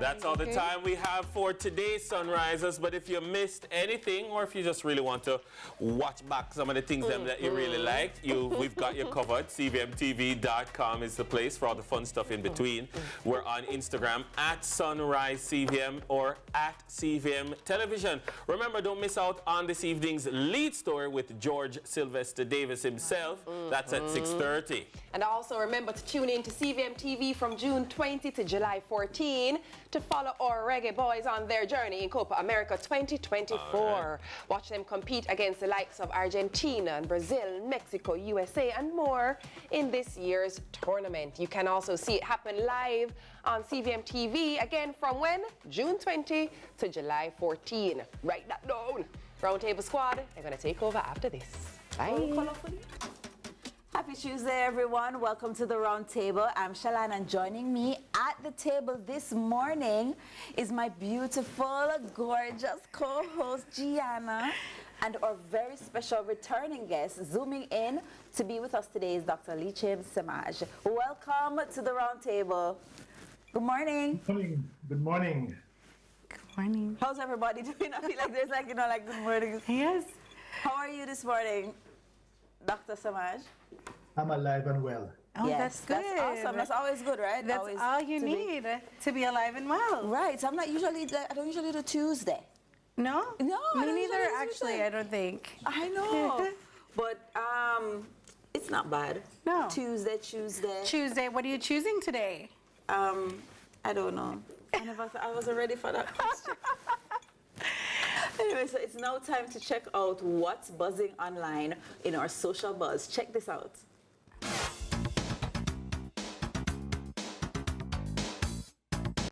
That's all the time we have for today's Sunrisers. But if you missed anything, or if you just really want to watch back some of the things that you really liked, we've got you covered. CVMTV.com is the place for all the fun stuff in between. We're on Instagram at Sunrise CVM or at CVM Television. Remember, don't miss out on this evening's lead story with George Sylvester Davis himself. That's at 6:30. And also remember to tune in to CVM TV from June 20 to July 14 to follow our reggae boys on their journey in Copa America 2024. Watch them compete against the likes of Argentina and Brazil, Mexico, USA, and more in this year's tournament. You can also see it happen live on CVM TV, again from when? June 20 to July 14. Write that down. Roundtable Squad, they're going to take over after this. Bye. Happy Tuesday, everyone. Welcome to the Round Table. I'm Shalane, and joining me at the table this morning is my beautiful, gorgeous co-host, Gianna, and our very special returning guest, zooming in to be with us today, is Dr. Lichib Samaj. Welcome to the Round Table. Good morning. Good morning. Good morning. Good morning. How's everybody doing? I feel like there's like, like good morning. Yes. How are you this morning, Dr. Samaj? I'm alive and well. Oh, yes, that's good. That's awesome. That's always good, right? That's always all you need to be alive and well. Right. So I don't usually do Tuesday. No? No, Me neither, actually, I don't think. I know. But it's not bad. No. Tuesday. Tuesday, what are you choosing today? I don't know. I wasn't ready for that question. Anyway, so it's now time to check out what's buzzing online in our social buzz. Check this out.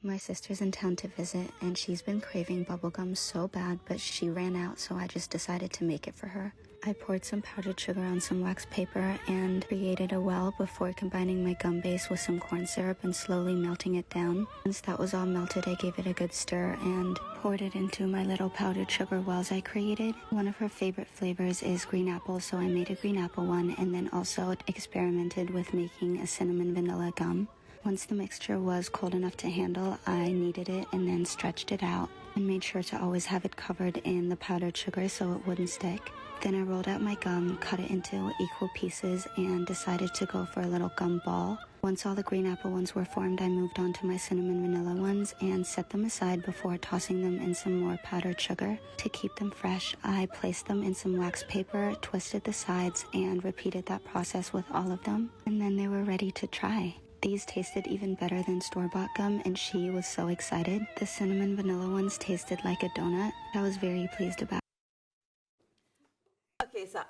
My sister's in town to visit, and she's been craving bubblegum so bad, but she ran out, so I just decided to make it for her. I poured some powdered sugar on some wax paper and created a well before combining my gum base with some corn syrup and slowly melting it down. Once that was all melted, I gave it a good stir and poured it into my little powdered sugar wells I created. One of her favorite flavors is green apple, so I made a green apple one, and then also experimented with making a cinnamon vanilla gum. Once the mixture was cold enough to handle, I kneaded it and then stretched it out and made sure to always have it covered in the powdered sugar so it wouldn't stick. Then I rolled out my gum, cut it into equal pieces, and decided to go for a little gum ball. Once all the green apple ones were formed, I moved on to my cinnamon vanilla ones and set them aside before tossing them in some more powdered sugar. To keep them fresh, I placed them in some wax paper, twisted the sides, and repeated that process with all of them. And then they were ready to try. These tasted even better than store-bought gum, and she was so excited. The cinnamon vanilla ones tasted like a donut. I was very pleased about. Okay, so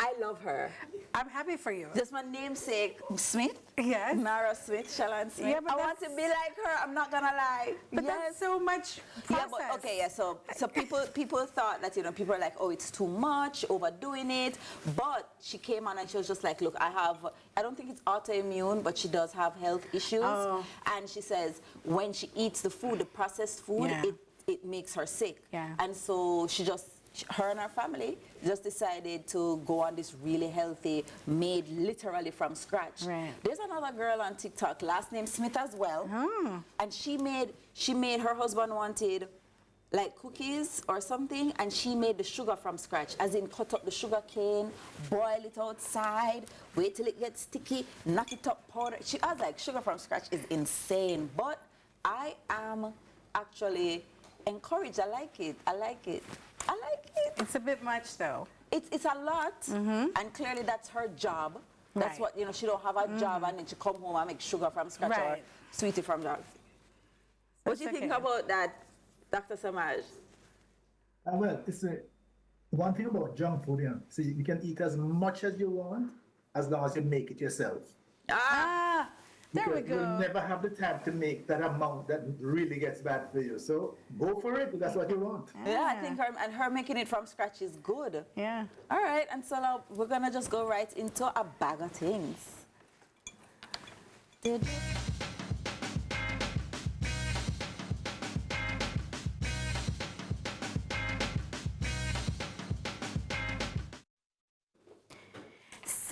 I love her. I'm happy for you. Just my namesake, Smith. Yes. Nara Smith, Shalane Smith. Yeah, but I want to be like her. I'm not gonna lie. But that's so much process. Yeah, but okay, yeah. So people thought that people are like, oh, it's too much, overdoing it. But she came on and she was just like, look, I don't think it's autoimmune, but she does have health issues. Oh. And she says when she eats the food, the processed food, it makes her sick. Yeah. And so her and her family just decided to go on this really healthy, made literally from scratch. Right. There's another girl on TikTok, last name Smith as well, and she made her husband wanted like cookies or something, and she made the sugar from scratch, as in cut up the sugar cane, boil it outside, wait till it gets sticky, knock it up, powder. She was like, sugar from scratch is insane, but I am actually encouraged. I like it. It's a bit much, though. It's a lot, and clearly that's her job. That's what, she don't have a job and then she come home and make sugar from scratch or sweetie from that. What do you think about that, Dr. Samaj? Well, it's one thing about junk food, see, you can eat as much as you want as long as you make it yourself. There we go. You'll never have the time to make that amount that really gets bad for you. So go for it, because that's what you want. Yeah, I think her making it from scratch is good. Yeah. All right, and so now we're gonna just go right into a bag of things.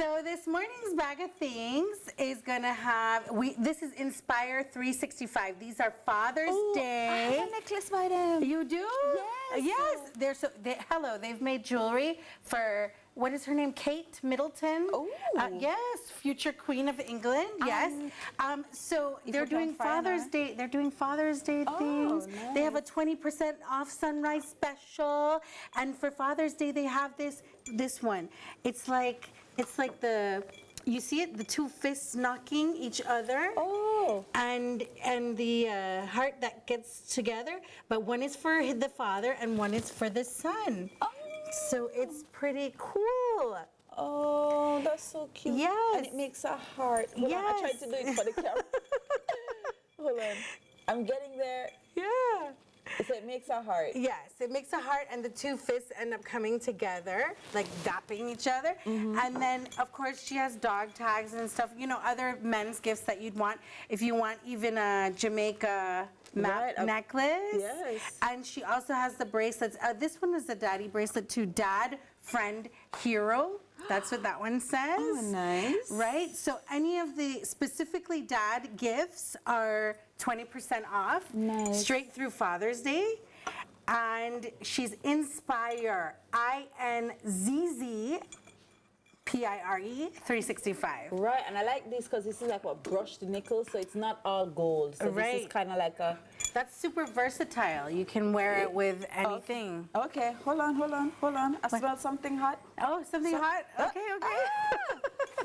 So this morning's bag of things is gonna have this is Inspire 365. These are Father's Day. I have a necklace by them. You do? Yes. Yes. They've made jewelry for, what is her name? Kate Middleton. Oh. Yes, future Queen of England. Yes. So they're you doing can find Father's her. Day. They're doing Father's Day things. Nice. They have a 20% off sunrise special, and for Father's Day they have this one. It's like the, you see it, the two fists knocking each other. Oh. And the heart that gets together, but one is for the father and one is for the son. Oh. So it's pretty cool. Oh, that's so cute. Yes. And it makes a heart. Hold on, I tried to do it for the camera. Hold on. I'm getting there. Yeah. So it makes a heart. Yes, it makes a heart, and the two fists end up coming together, like dapping each other. And then, of course, she has dog tags and stuff, other men's gifts that you'd want. If you want even a Jamaica map necklace. Yes. And she also has the bracelets. This one is a daddy bracelet to Dad, Friend, Hero. That's what that one says. Oh, nice. Right? So any of the specifically dad gifts are 20% off. Nice. Straight through Father's Day. And she's Inspire, INZZPIRE 365. Right, and I like this because this is like a brushed nickel, so it's not all gold. So this Right. is kind of like a... That's super versatile. You can wear it with anything. Okay, hold on. I smell something hot. Oh, something hot? Okay.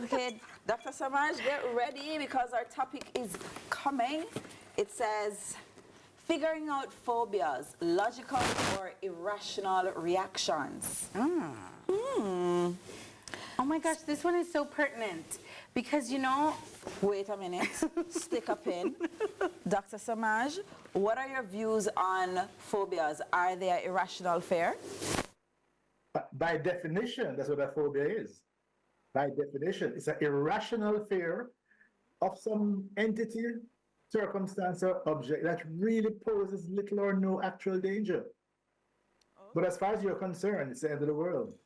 Okay, Dr. Samaj, get ready because our topic is coming. It says, figuring out phobias, logical or irrational reactions. Oh my gosh, this one is so pertinent because Wait a minute, stick a pin. Dr. Samaj, what are your views on phobias? Are they an irrational fear? By definition, that's what a phobia is. By definition, it's an irrational fear of some entity, circumstance, or object that really poses little or no actual danger. But as far as you're concerned, it's the end of the world.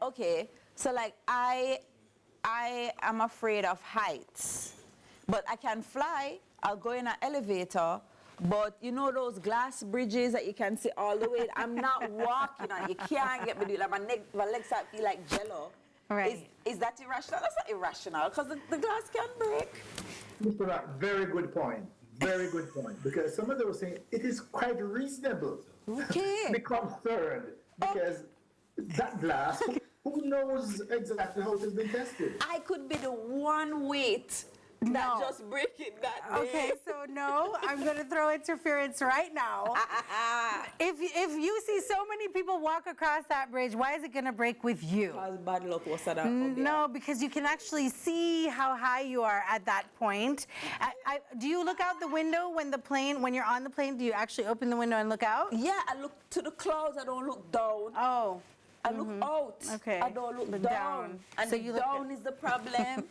Okay, so like I am afraid of heights, but I can fly. I'll go in an elevator, but those glass bridges that you can see all the way, I'm not walking on. You can't get me to it. Like my legs start feel like jello. Right. Is that irrational? That's not irrational because the glass can break. Mr. Rock, very good point. Very good point. Because some of those things, it is quite reasonable Okay. to be concerned because that glass, who knows exactly how it has been tested? I could be the one weight that just break it that day. Okay, so no, I'm going to throw interference right now. If you see so many people walk across that bridge, why is it going to break with you? Because bad luck was that. No, because you can actually see how high you are at that point. Do you look out the window when you're on the plane? Do you actually open the window and look out? Yeah, I look to the clouds. I don't look down. Oh. I look out. Okay. I don't look down. And So the you look down is the problem.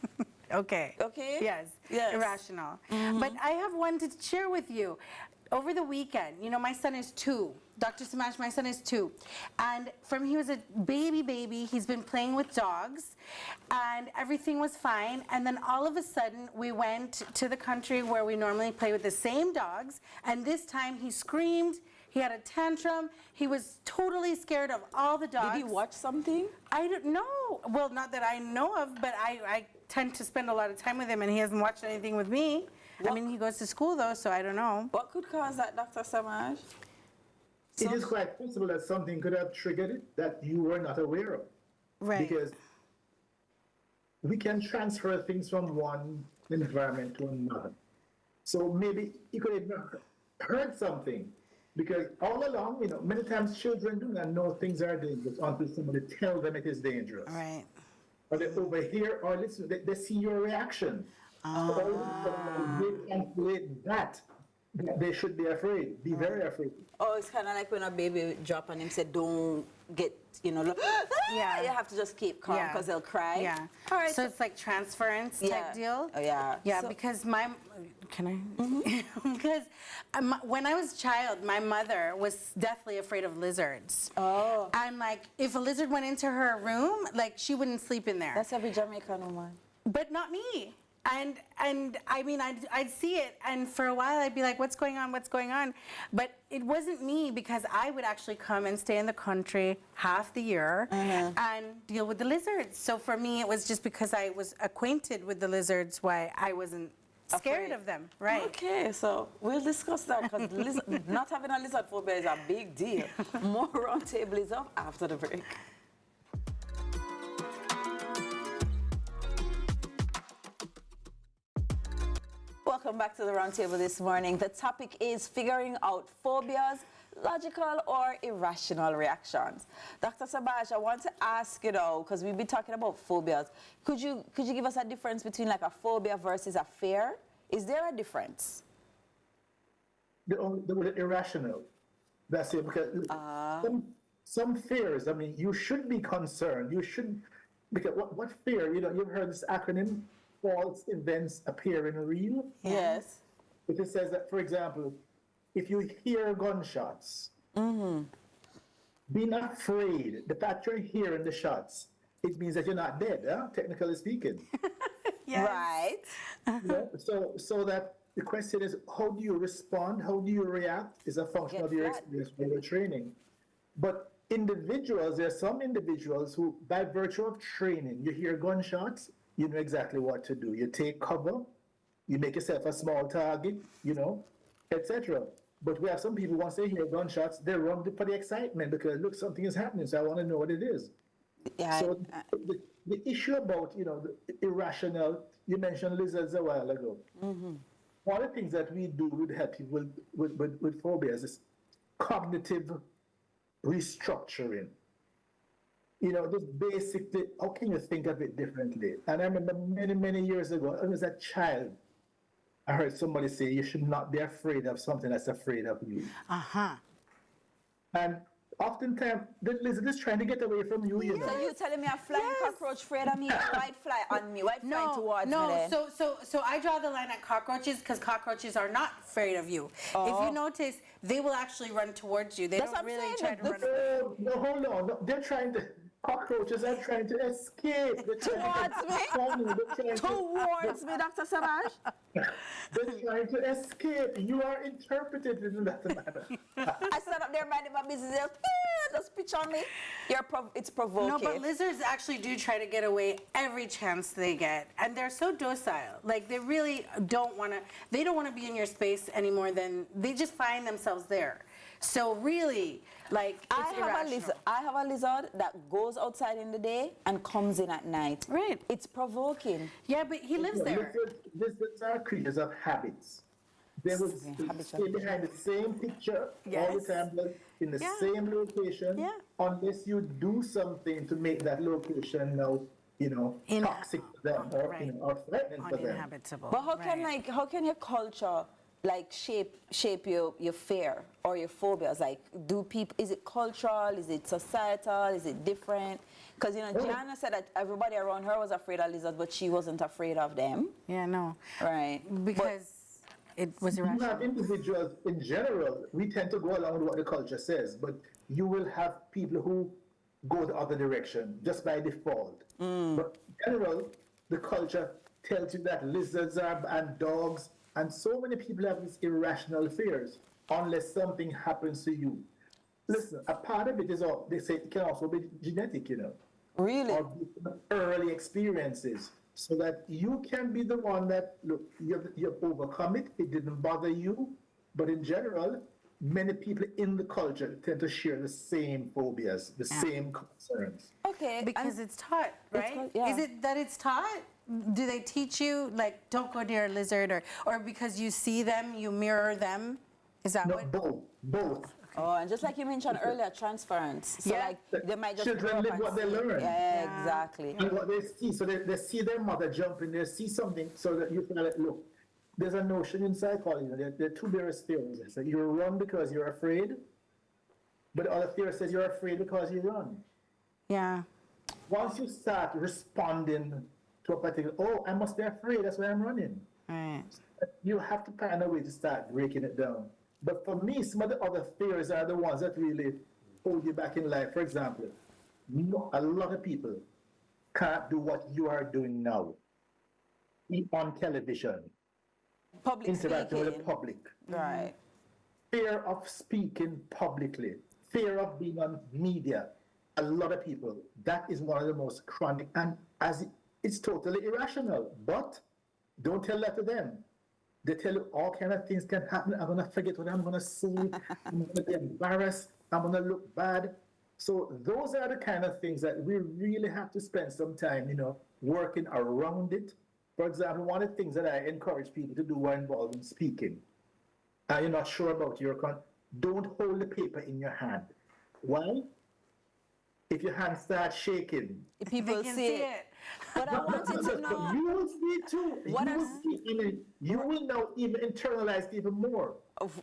Okay. Okay? Yes. Yes. Irrational. But I have one to share with you. Over the weekend, my son is 2. Dr. Samash, my son is 2. And from he was a baby, he's been playing with dogs, and everything was fine. And then all of a sudden, we went to the country where we normally play with the same dogs, and this time he screamed. He had a tantrum. He was totally scared of all the dogs. Did he watch something? I don't know. Well, not that I know of, but I tend to spend a lot of time with him, and he hasn't watched anything with me. I mean, he goes to school, though, so I don't know. What could cause that, Dr. Samaj? It is quite possible that something could have triggered it that you were not aware of. Right. Because we can transfer things from one environment to another. So maybe he could have heard something. Because all along, many times children do not know things are dangerous until somebody tells them it is dangerous. Right. Or they overhear or listen, they see your reaction. So they translate that They should be afraid. Be very afraid. Oh, it's kind of like when a baby drop and him said, don't get, you know, Yeah. you have to just keep calm because they'll cry. Yeah. All right. So it's like transference type deal? Oh, yeah. Yeah, So- because can I? Because when I was a child, my mother was deathly afraid of lizards. Oh. And like, if a lizard went into her room, like she wouldn't sleep in there. That's every Jamaican woman. But not me. And I mean, I'd see it, and for a while I'd be like, what's going on, what's going on? But it wasn't me, because I would actually come and stay in the country half the year and deal with the lizards. So for me, it was just because I was acquainted with the lizards why I wasn't scared of them, right? Okay, so we'll discuss that, because not having a lizard phobia is a big deal. More roundtable is up after the break. Welcome back to the roundtable this morning. The topic is figuring out phobias, logical or irrational reactions. Dr. Sabaj, I want to ask you though, because we've been talking about phobias. Could you give us a difference between like a phobia versus a fear? Is there a difference? The word irrational. That's it. Because some fears, I mean, you should be concerned. You should, because what fear? You know, you've heard this acronym, false events appearing real. Yes. It says that, for example, if you hear gunshots, be not afraid. The fact you're hearing the shots, it means that you're not dead, technically speaking. Right. Yeah, so that the question is, how do you respond? How do you react? Is a function of your experience when you're training. But individuals, there are some individuals who, by virtue of training, you hear gunshots, you know exactly what to do. You take cover, you make yourself a small target, you know, etc. But we have some people, once they hear gunshots, they run for the excitement because, look, something is happening, so I want to know what it is. Yeah. So the issue about, you know, the irrational, you mentioned lizards a while ago. One of the things that we do would help people with phobias is cognitive restructuring. You know, just basically, how can you think of it differently? And I remember many, many years ago, I was a child, I heard somebody say, you should not be afraid of something that's afraid of you. And oftentimes, the lizard is trying to get away from you, you know. So you telling me a flying cockroach afraid of me? White fly on me? White fly towards me then? So I draw the line at cockroaches, because cockroaches are not afraid of you. If you notice, they will actually run towards you. They That's don't what I'm really saying. try to run away. No, hold on. No, they're trying to, cockroaches are trying to escape. They're trying Towards me, Dr. Savage? They're trying to escape. You are interpreted in that manner. I stand up there minding my business. Just pitch on me. It's provoking. No, but lizards actually do try to get away every chance they get, and they're so docile. Like, they really don't want to. They don't want to be in your space anymore than they just find themselves there. So really, like, it's irrational. I have a lizard that goes outside in the day and comes in at night. Right. It's provoking. Yeah, but he lives there. Lizards are creatures of habits. They will stay behind the same picture all the time, in the same location, unless you do something to make that location now, you know, toxic to them or, you know, or threatening for them. Uninhabitable. But how can your culture like shape your fear or your phobias? Like, is it cultural? Is it societal? Is it different? Because, you know, Gianna said that everybody around her was afraid of lizards, but she wasn't afraid of them. Yeah, no. Right. Because it was irrational. You have individuals in general, we tend to go along with what the culture says, but you will have people who go the other direction just by default. But in general, the culture tells you that lizards and dogs, and so many people have these irrational fears unless something happens to you. Listen, a part of it is, they say it can also be genetic, you know. Really? Or early experiences. So that you can be the one that, look, you've overcome it, it didn't bother you, but in general, many people in the culture tend to share the same phobias, the same concerns. Okay. Because it's taught, right? Yeah. Is it that it's taught? Do they teach you, like, don't go near a lizard, or because you see them, you mirror them? Is that No, what? both. Oh, and just like you mentioned earlier, transference. So like they might just Children grow up live and what they see. learn. Yeah, exactly. And what they see, so they see their mother jumping, they see something, so that you feel like, look, there's a notion in psychology, there are two various theories. So you run because you're afraid, but the other theory says you're afraid because you run. Yeah. Once you start responding to a particular, oh, I must be afraid, that's why I'm running. Right. You have to find a way to start breaking it down. But for me, some of the other theories are the ones that really hold you back in life. For example, a lot of people can't do what you are doing now. Be on television, Public interacting with the speaking. public. Right. Fear of speaking publicly, fear of being on media. A lot of people, that is one of the most chronic, and it's totally irrational. But don't tell that to them. They tell you all kind of things can happen. I'm gonna forget what I'm gonna say. I'm gonna be embarrassed. I'm gonna look bad. So those are the kind of things that we really have to spend some time, working around it. For example, one of the things that I encourage people to do while involved in speaking, and you're not sure about don't hold the paper in your hand. Why? If your hand starts shaking, People They can see it. But I wanted to know. you will see it too. What you are- will see, you will now even internalize it even more.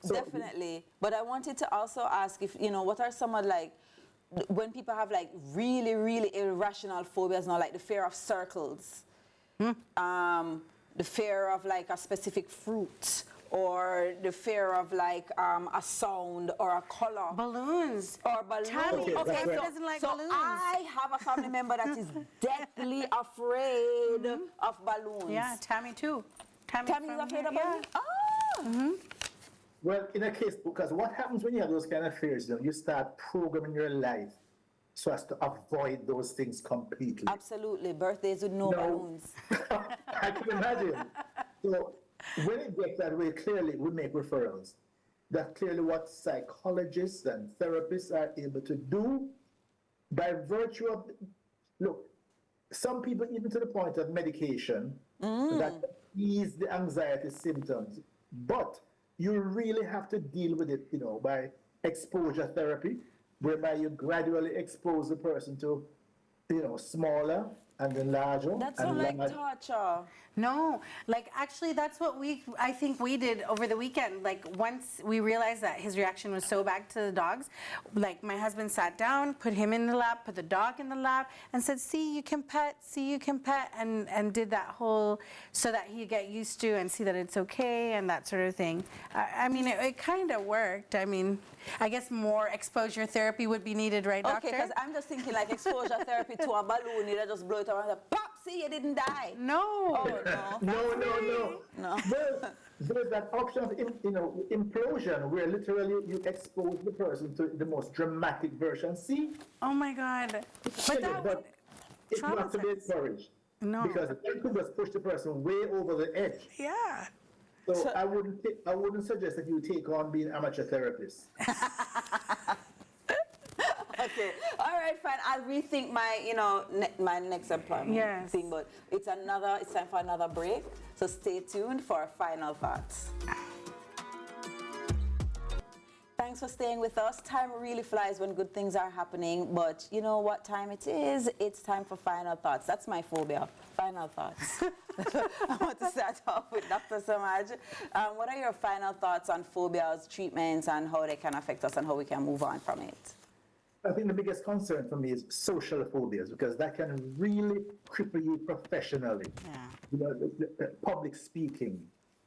So- Definitely. But I wanted to also ask if, what are some of when people have really, really irrational phobias now, like the fear of circles, the fear of a specific fruit, or the fear of a sound or a color. Balloons. Or balloons. Tami, Okay, Tami so- doesn't like So balloons. I have a family member that is deathly afraid of balloons. Yeah, Tami too. Tami is from afraid here, of yeah. balloons? Ah! Well, in a case, because what happens when you have those kind of fears, you start programming your life so as to avoid those things completely. Absolutely. Birthdays with no balloons. I can imagine. So when it gets that way, clearly we make referrals. That's clearly what psychologists and therapists are able to do by virtue of, look, some people even to the point of medication that ease the anxiety symptoms. But you really have to deal with it, by exposure therapy, whereby you gradually expose the person to, smaller and then larger. That's and not like larger. torture. No, actually that's what I think we did over the weekend. Once we realized that his reaction was so bad to the dogs, my husband sat down, put him in the lap, put the dog in the lap, and said, see, you can pet, and did that whole, so that he'd get used to and see that it's okay and that sort of thing. I mean, it kind of worked. I mean, I guess more exposure therapy would be needed, right, doctor? Okay, because I'm just thinking exposure therapy to a balloon, you just blow it around and pop, see, you didn't die. No. Oh, no. No. There's that option of implosion, where literally you expose the person to the most dramatic version. See? Oh my God. But that would It's not to be traumatize. encouraged. No. Because that could just push the person way over the edge. Yeah. So I wouldn't suggest that you take on being amateur therapist. Okay. All right, fine. I'll rethink my, my next employment Yes. thing. But it's time for another break. So stay tuned for our final thoughts. Thanks for staying with us. Time really flies when good things are happening, but you know what time it is? It's time for final thoughts. That's my phobia, final thoughts. I want to start off with Dr. Samaj. What are your final thoughts on phobias, treatments, and how they can affect us and how we can move on from it? I think the biggest concern for me is social phobias, because that can really cripple you professionally. Yeah. The public speaking,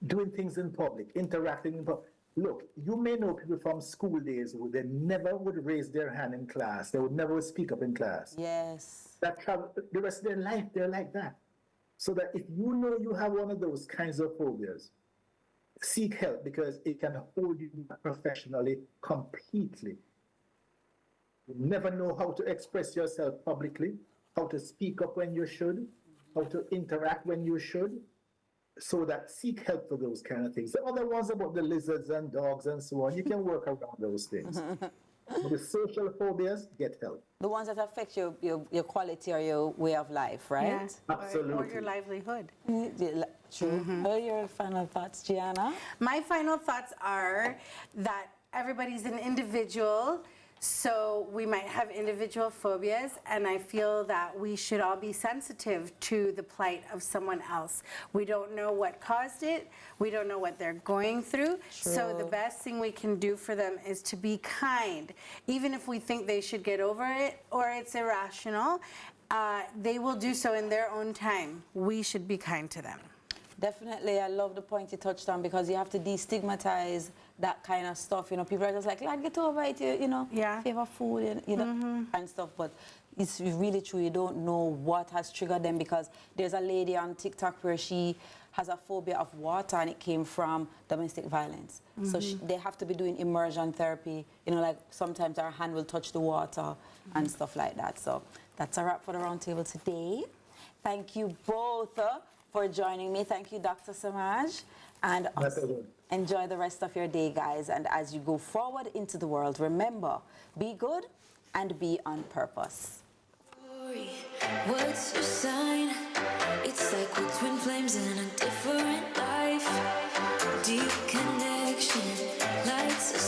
doing things in public, interacting in public. Look, you may know people from school days who they never would raise their hand in class. They would never speak up in class. Yes. The rest of their life, they're like that. So that if you know you have one of those kinds of phobias, seek help, because it can hold you back professionally completely. You never know how to express yourself publicly, how to speak up when you should, how to interact when you should. So that seek help for those kind of things. The other ones about the lizards and dogs and so on, you can work around those things. But the social phobias, get help. The ones that affect your quality or your way of life, right? Yes. Absolutely. Or your livelihood. True. What are your final thoughts, Gianna? My final thoughts are that everybody's an individual, So we might have individual phobias, and I feel that we should all be sensitive to the plight of someone else. We don't know what caused it. We don't know what they're going through. So the best thing we can do for them is to be kind. Even if we think they should get over it or it's irrational, they will do so in their own time. We should be kind to them. Definitely, I love the point you touched on, because you have to destigmatize that kind of stuff. You know, people are just like, lad, get over it, you know, favor food, you know, and stuff. But it's really true. You don't know what has triggered them, because there's a lady on TikTok where she has a phobia of water, and it came from domestic violence. So they have to be doing immersion therapy. You know, like sometimes our hand will touch the water and stuff like that. So that's a wrap for the roundtable today. Thank you both for joining me. Thank you, Dr. Samaj. And enjoy the rest of your day, guys. And as you go forward into the world, remember, be good and be on purpose. What's your sign? It's like we're twin flames in a different life. Deep connection, lights